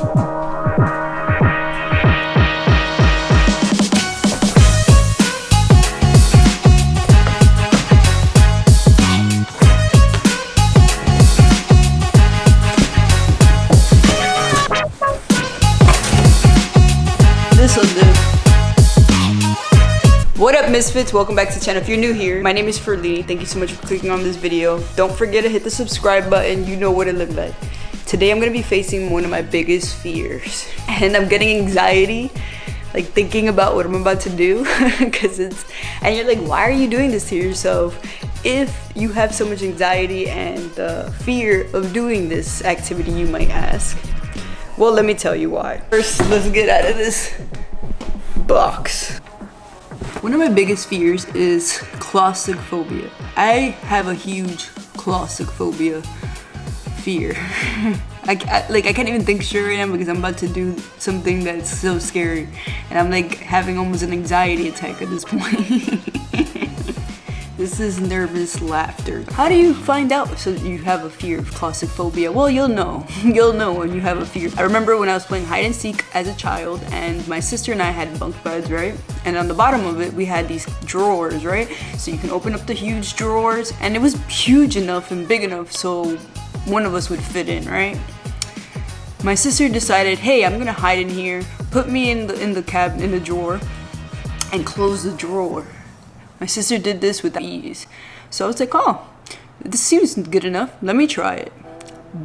This'll do. What up, Misfits? Welcome back to the channel. If you're new here, my name is Ferlini. Thank you so much for clicking on this video. Don't forget to hit the subscribe button. You know what it looks like. Today I'm gonna be facing one of my biggest fears, and I'm getting anxiety like thinking about what I'm about to do because and you're like, why are you doing this to yourself? If you have so much anxiety and fear of doing this activity, you might ask. Well, let me tell you why. First, let's get out of this box. One of my biggest fears is claustrophobia. I have a huge claustrophobia fear. I can't even think straight right now because I'm about to do something that's so scary. And I'm like having almost an anxiety attack at this point. This is nervous laughter. How do you find out so you have a fear of claustrophobia? Well, you'll know. You'll know when you have a fear. I remember when I was playing hide and seek as a child, and my sister and I had bunk beds, right? And on the bottom of it, we had these drawers, right? So you can open up the huge drawers, and it was huge enough and big enough so one of us would fit in, right? My sister decided, hey, I'm gonna hide in here, put me in the cabinet, in the drawer, and close the drawer. My sister did this with ease. So I was like, oh, this seems good enough. Let me try it.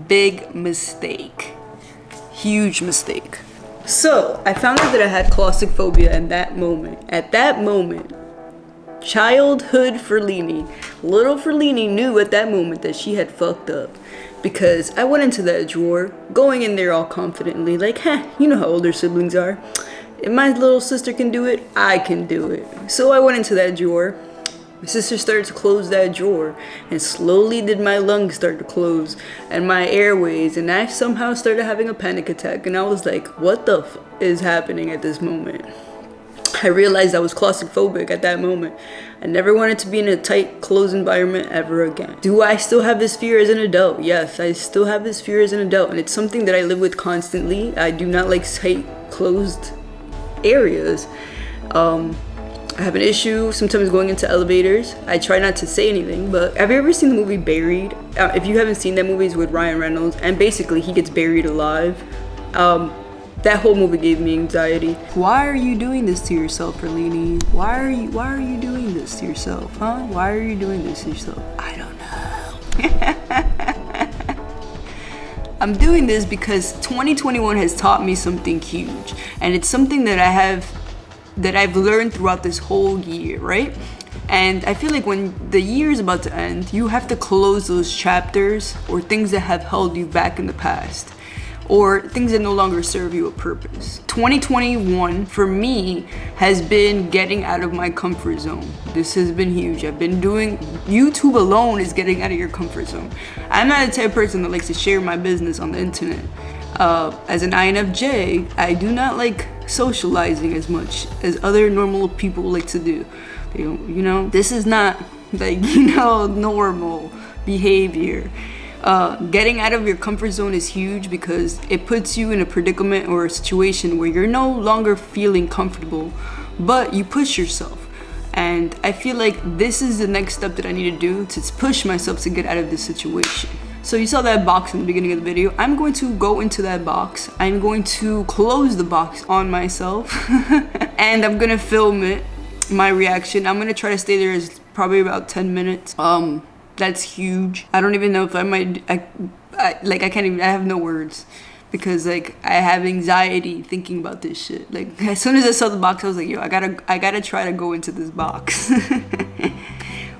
Big mistake. Huge mistake. So I found out that I had claustrophobia in that moment. At that moment, childhood Ferlini, little Ferlini knew at that moment that she had fucked up. Because I went into that drawer, going in there all confidently, like, you know how older siblings are. If my little sister can do it, I can do it. So I went into that drawer. My sister started to close that drawer, and slowly did my lungs start to close and my airways, and I somehow started having a panic attack, and I was like, what the f is happening at this moment? I realized I was claustrophobic at that moment. I never wanted to be in a tight, closed environment ever again. Do I still have this fear as an adult? Yes, I still have this fear as an adult, and it's something that I live with constantly. I do not like tight, closed areas. I have an issue sometimes going into elevators. I try not to say anything, but have you ever seen the movie Buried? If you haven't seen that movie, it's with Ryan Reynolds, and basically he gets buried alive. That whole movie gave me anxiety. Why are you doing this to yourself, Ferlini? Why are you doing this to yourself, huh? Why are you doing this to yourself? I don't know. I'm doing this because 2021 has taught me something huge, and it's something that I've learned throughout this whole year, right? And I feel like when the year is about to end, you have to close those chapters or things that have held you back in the past, or things that no longer serve you a purpose. 2021 for me has been getting out of my comfort zone. This has been huge. I've been doing, YouTube alone is getting out of your comfort zone. I'm not the type of person that likes to share my business on the internet. As an INFJ, I do not like socializing as much as other normal people like to do. You know, this is not like, normal behavior. Getting out of your comfort zone is huge because it puts you in a predicament or a situation where you're no longer feeling comfortable, but you push yourself. And I feel like this is the next step that I need to do to push myself to get out of this situation. So you saw that box in the beginning of the video. I'm going to go into that box. I'm going to close the box on myself and I'm gonna film it, my reaction. I'm gonna try to stay there as probably about 10 minutes. That's huge. I don't even know if I might, I can't even, I have no words because like I have anxiety thinking about this shit. Like as soon as I saw the box, I was like, yo, I gotta try to go into this box.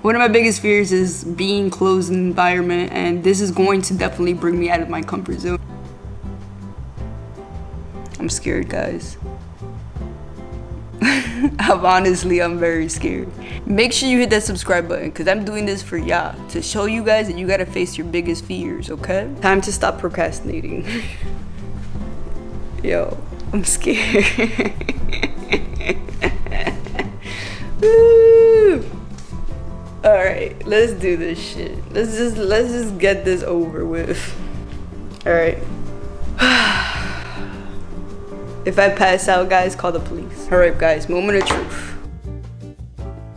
One of my biggest fears is being closed in an environment, and this is going to definitely bring me out of my comfort zone. I'm scared, guys. I'm very scared. Make sure you hit that subscribe button because I'm doing this for y'all, to show you guys that you gotta face your biggest fears, okay? Time to stop procrastinating. Yo, I'm scared. Woo! Alright, let's do this shit. Let's just get this over with. Alright. If I pass out, guys, call the police. All right, guys, moment of truth.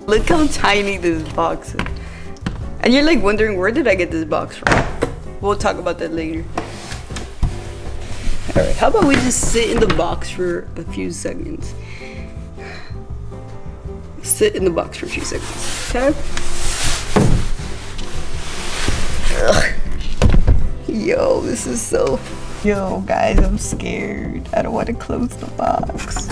Look how tiny this box is. And you're like wondering, where did I get this box from? We'll talk about that later. All right, how about we just sit in the box for a few seconds? Sit in the box for a few seconds, okay? Ugh. Yo, this is so... Yo, guys, I'm scared. I don't want to close the box.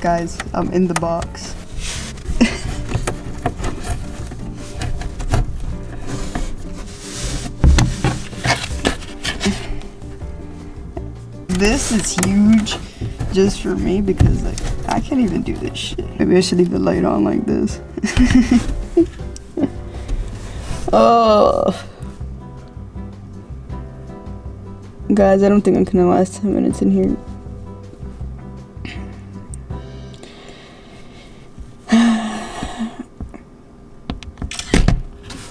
Guys, I'm in the box. This is huge just for me because like I can't even do this shit. Maybe I should leave the light on like this. Oh. Guys, I don't think I'm gonna last 10 minutes in here.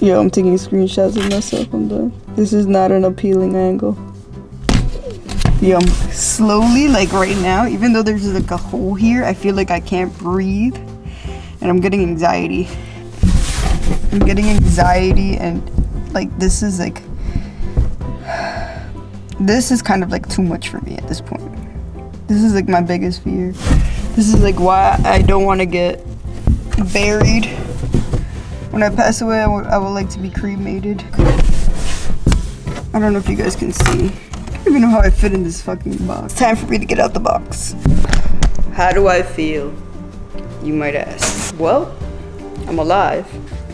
Yo, I'm taking screenshots of myself. I'm done. This is not an appealing angle. Yo, I'm slowly, like right now, even though there's like a hole here, I feel like I can't breathe. And I'm getting anxiety. I'm getting anxiety and like this is like... This is kind of like too much for me at this point. This is like my biggest fear. This is like why I don't want to get buried. When I pass away, I would like to be cremated. I don't know if you guys can see. I don't even know how I fit in this fucking box. It's time for me to get out the box. How do I feel? You might ask. Well, I'm alive.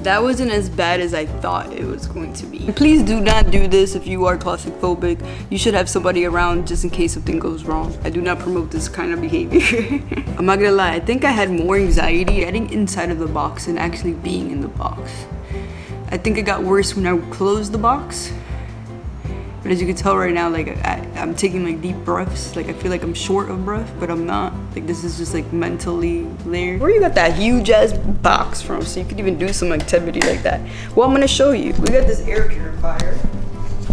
That wasn't as bad as I thought it was going to be. Please do not do this if you are claustrophobic. You should have somebody around just in case something goes wrong. I do not promote this kind of behavior. I'm not gonna lie, I think I had more anxiety getting inside of the box than actually being in the box. I think it got worse when I closed the box. But as you can tell right now, like I'm taking like deep breaths. Like I feel like I'm short of breath, but I'm not. Like this is just like mentally there. Where you got that huge ass box from so you could even do some activity like that? Well, I'm gonna show you. We got this air purifier.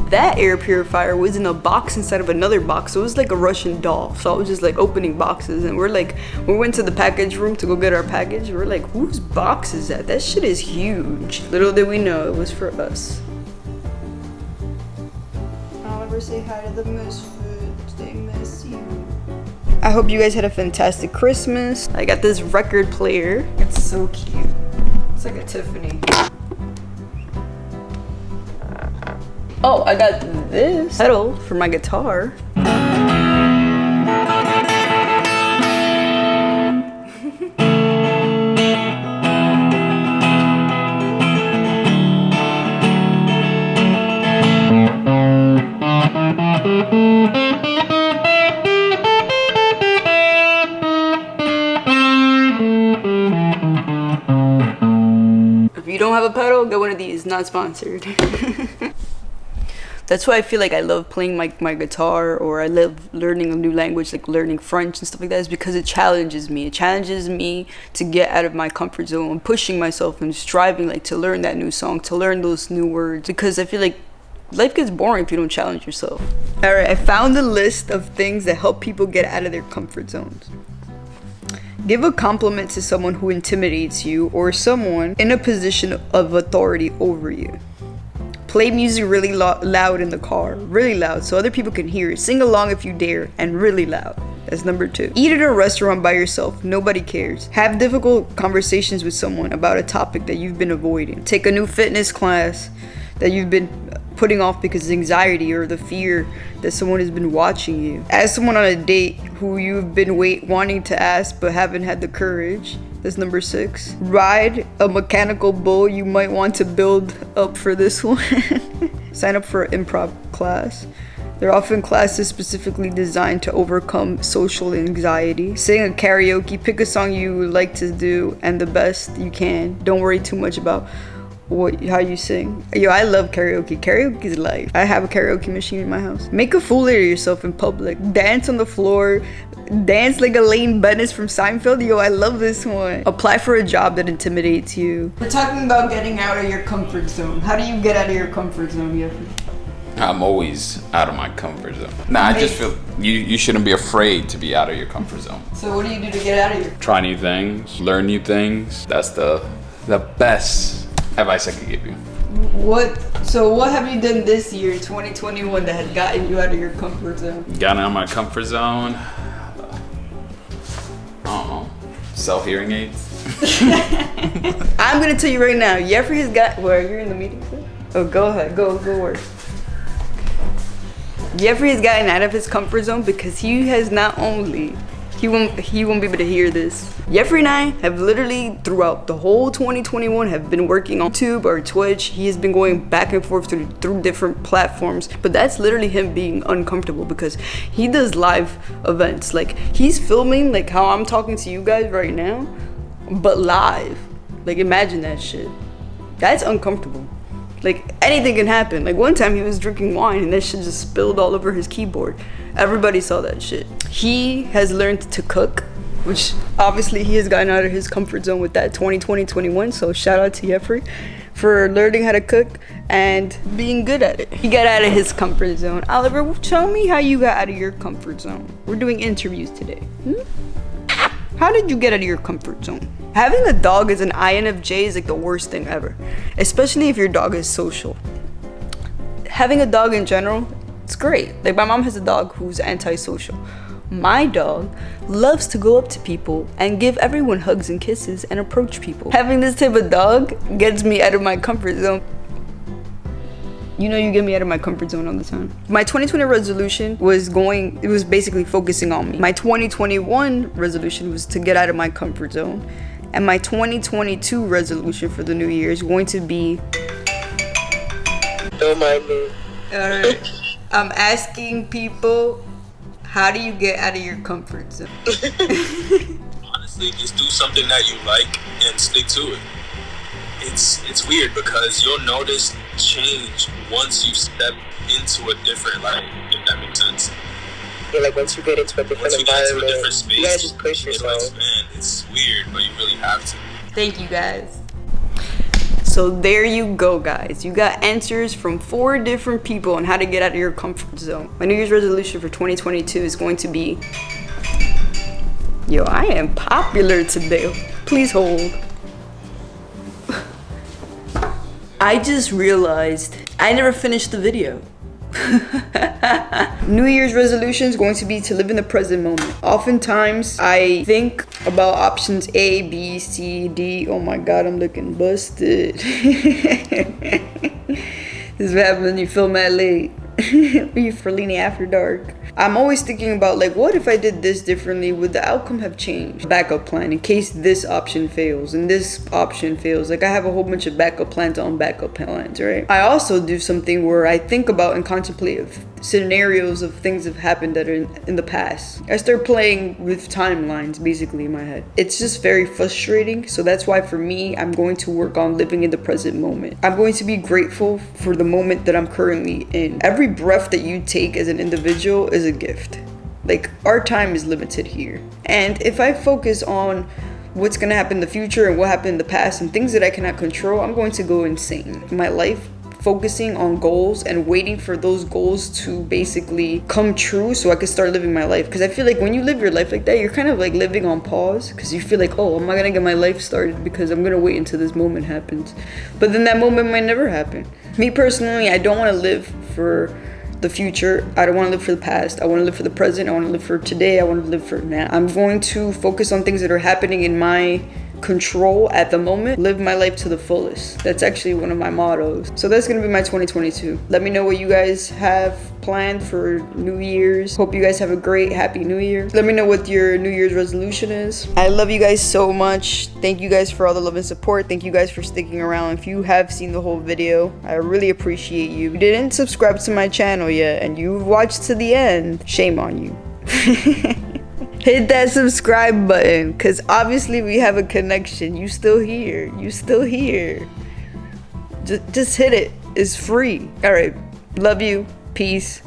That air purifier was in a box inside of another box. So it was like a Russian doll. So I was just like opening boxes and we're like, we went to the package room to go get our package. We're like, whose box is that? That shit is huge. Little did we know it was for us. Say hi to the misfits, they miss you. I hope you guys had a fantastic Christmas. I got this record player. It's so cute. It's like a Tiffany. Oh, I got this pedal for my guitar. If you don't have a pedal, get one of these, not sponsored. That's why I feel like I love playing my guitar, or I love learning a new language, like learning French and stuff like that, is because it challenges me. It challenges me to get out of my comfort zone and pushing myself and striving like to learn that new song, to learn those new words, because I feel like life gets boring if you don't challenge yourself. All right, I found a list of things that help people get out of their comfort zones. Give a compliment to someone who intimidates you or someone in a position of authority over you. Play music really loud in the car, really loud, so other people can hear it. Sing along if you dare, and really loud. That's number 2. Eat at a restaurant by yourself, nobody cares. Have difficult conversations with someone about a topic that you've been avoiding. Take a new fitness class that you've been putting off because of anxiety or the fear that someone has been watching you. Ask someone on a date who you've been wanting to ask but haven't had the courage. That's number 6. Ride a mechanical bull. You might want to build up for this one. Sign up for an improv class. They're often classes specifically designed to overcome social anxiety. Sing a karaoke. Pick a song you like to do and the best you can. Don't worry too much about how you sing. Yo, I love karaoke. Karaoke's life. I have a karaoke machine in my house. Make a fool of yourself in public. Dance on the floor. Dance like Elaine Bennis from Seinfeld. Yo, I love this one. Apply for a job that intimidates you. We're talking about getting out of your comfort zone. How do you get out of your comfort zone, Jeffrey? I'm always out of my comfort zone. Nah, I just feel you shouldn't be afraid to be out of your comfort zone. So what do you do to get out of your? Try new things, learn new things. That's the best advice I could give you. What have you done this year, 2021, that has gotten you out of your comfort zone? Gotten out of my comfort zone? I don't know. Sell hearing aids? I'm gonna tell you right now, Jeffrey has got, where you're in the meeting, sir? Oh, go ahead, go work. Jeffrey has gotten out of his comfort zone because he has not only, he won't be able to hear this. Jeffrey and I have literally throughout the whole 2021 have been working on YouTube or Twitch. He has been going back and forth through different platforms, but that's literally him being uncomfortable because he does live events. Like he's filming like how I'm talking to you guys right now, but live. Like imagine that shit. That's uncomfortable. Like anything can happen. Like one time he was drinking wine and that shit just spilled all over his keyboard. Everybody saw that shit. He has learned to cook, which obviously he has gotten out of his comfort zone with that 2020-21. So shout out to Jeffrey for learning how to cook and being good at it. He got out of his comfort zone. Oliver, tell me how you got out of your comfort zone. We're doing interviews today. How did you get out of your comfort zone? Having a dog as an INFJ is like the worst thing ever, especially if your dog is social. Having a dog in general, it's great. Like my mom has a dog who's antisocial. My dog loves to go up to people and give everyone hugs and kisses and approach people. Having this type of dog gets me out of my comfort zone. You know you get me out of my comfort zone all the time. My 2020 resolution was basically focusing on me. My 2021 resolution was to get out of my comfort zone. And my 2022 resolution for the new year is going to be... Don't mind me. Alright. I'm asking people, how do you get out of your comfort zone? Honestly, just do something that you like and stick to it. It's weird because you'll notice change once you step into a different life, if that makes sense. Yeah, like once you get into a different environment, different space, you gotta just push yourself. Expand. It's weird, but you really have to. Thank you guys. So there you go, guys. You got answers from 4 different people on how to get out of your comfort zone. My New Year's resolution for 2022 is going to be... Yo, I am popular today. Please hold. I just realized I never finished the video. New Year's resolution is going to be to live in the present moment. Oftentimes, I think about options A, B, C, D. Oh my God, I'm looking busted. This is what happens when you film that late. For leaning after dark. I'm always thinking about like, what if I did this differently? Would the outcome have changed? Backup plan in case this option fails and this option fails. Like I have a whole bunch of backup plans on backup plans, right? I also do something where I think about and contemplate scenarios of things that have happened that are in the past. I start playing with timelines basically in my head. It's just very frustrating. So that's why for me, I'm going to work on living in the present moment. I'm going to be grateful for the moment that I'm currently in. Every breath that you take as an individual is a gift. Like our time is limited here. And if I focus on what's gonna happen in the future and what happened in the past and things that I cannot control, I'm going to go insane. In my life, focusing on goals and waiting for those goals to basically come true so I can start living my life. Because I feel like when you live your life like that, you're kind of like living on pause because you feel like, oh, I'm not gonna get my life started because I'm gonna wait until this moment happens. But then that moment might never happen. Me personally, I don't want to live for the future. I don't want to live for the past. I want to live for the present. I want to live for today. I want to live for now. I'm going to focus on things that are happening in my control at the moment. Live my life to the fullest. That's actually one of my mottos. So that's gonna be my 2022. Let me know what you guys have planned for New Year's. Hope you guys have a great, happy New Year. Let me know what your New Year's resolution is. I love you guys so much. Thank you guys for all the love and support. Thank you guys for sticking around. If you have seen the whole video, I really appreciate you. If you didn't subscribe to my channel yet and you've watched to the end, shame on you. Hit that subscribe button because obviously we have a connection. You still here. Just hit it. It's free. All right. Love you. Peace.